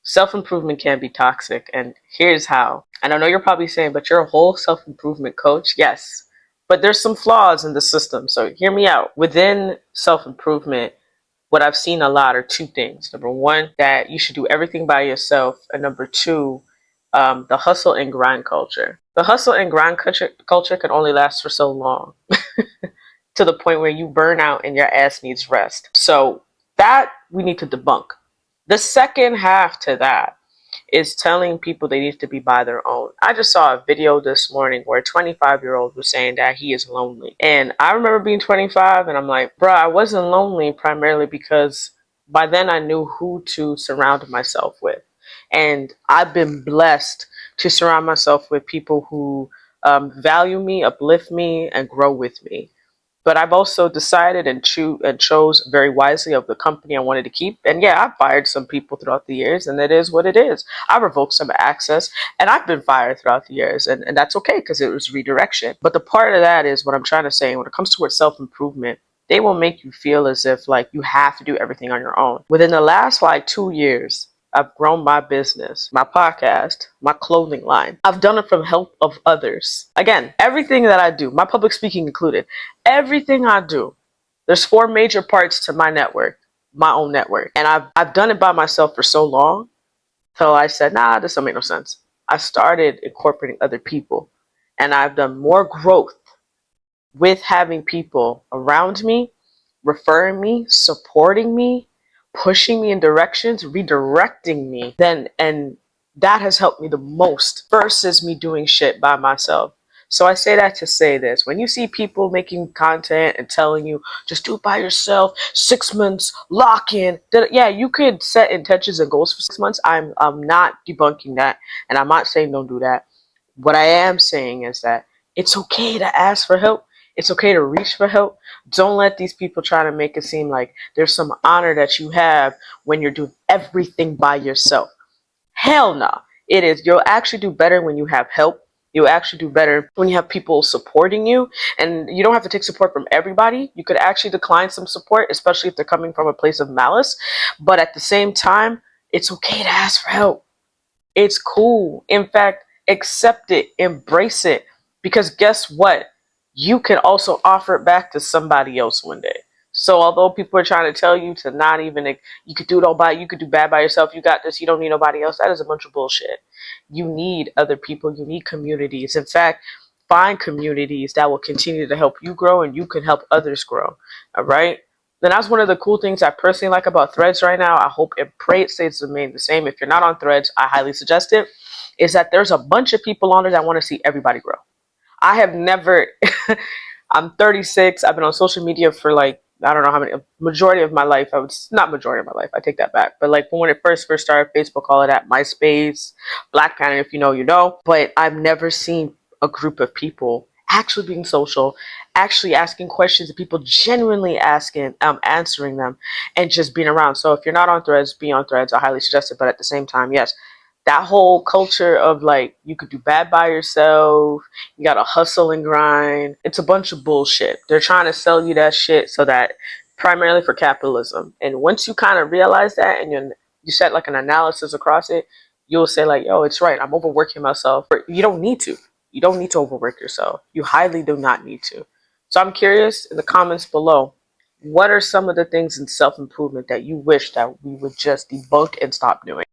Self-improvement can be toxic, and here's how. And I know you're probably saying, but you're a whole self-improvement coach. Yes, but there's some flaws in the system. So hear me out. Within self-improvement, what I've seen a lot are two things. Number one, that you should do everything by yourself. And number two, the hustle and grind culture. The hustle and grind culture can only last for so long to the point where you burn out and your ass needs rest. So that we need to debunk. The second half to that is telling people they need to be by their own. I just saw a video this morning where a 25-year-old was saying that he is lonely. And I remember being 25 and I'm like, bruh, I wasn't lonely primarily because by then I knew who to surround myself with. And I've been blessed to surround myself with people who value me, uplift me, and grow with me. But I've also decided and chose very wisely of the company I wanted to keep. And yeah, I've fired some people throughout the years, and it is what it is. I revoked some access, and I've been fired throughout the years, and that's okay because it was redirection. But the part of that is what I'm trying to say. When it comes towards self-improvement, they will make you feel as if like you have to do everything on your own. Within the last like 2 years, I've grown my business, my podcast, my clothing line. I've done it from help of others. Again, everything that I do, my public speaking included, everything I do, there's four major parts to my network, my own network. And I've done it by myself for so long till I said, nah, this don't make no sense. I started incorporating other people, and I've done more growth with having people around me, referring me, supporting me, pushing me in directions, redirecting me, then and that has helped me the most versus me doing shit by myself. So I say that to say this. When you see people making content and telling you just do it by yourself, 6 months, lock in, yeah, you could set intentions and goals for 6 months. I'm not debunking that, and I'm not saying don't do that. What I am saying is that it's okay to ask for help. It's okay to reach for help. Don't let these people try to make it seem like there's some honor that you have when you're doing everything by yourself. Hell no. It is. You'll actually do better when you have help. You'll actually do better when you have people supporting you. And you don't have to take support from everybody. You could actually decline some support, especially if they're coming from a place of malice. But at the same time, it's okay to ask for help. It's cool. In fact, accept it, embrace it. Because guess what? You can also offer it back to somebody else one day. So although people are trying to tell you to not even, you could do it all by, you could do bad by yourself, you got this, you don't need nobody else, that is a bunch of bullshit. You need other people, you need communities. In fact, find communities that will continue to help you grow and you can help others grow. All right? Then that's one of the cool things I personally like about Threads right now. I hope and pray it stays the same. If you're not on Threads, I highly suggest it. Is that there's a bunch of people on there that want to see everybody grow. I have never, I'm 36. I've been on social media for like, I don't know how many, majority of my life. I was not majority of my life. I take that back. But like when it first started, Facebook, all of that, MySpace, Black Panther, if you know, you know. But I've never seen a group of people actually being social, actually asking questions, and people genuinely asking, answering them, and just being around. So if you're not on Threads, be on Threads. I highly suggest it. But at the same time, yes, that whole culture of like you could do bad by yourself, you gotta hustle and grind. It's a bunch of bullshit. They're trying to sell you that shit so that primarily for capitalism. And once you kind of realize that and you set like an analysis across it, you'll say like, yo, it's right. I'm overworking myself. You don't need to. You don't need to overwork yourself. You highly do not need to. So I'm curious in the comments below, what are some of the things in self-improvement that you wish that we would just debunk and stop doing?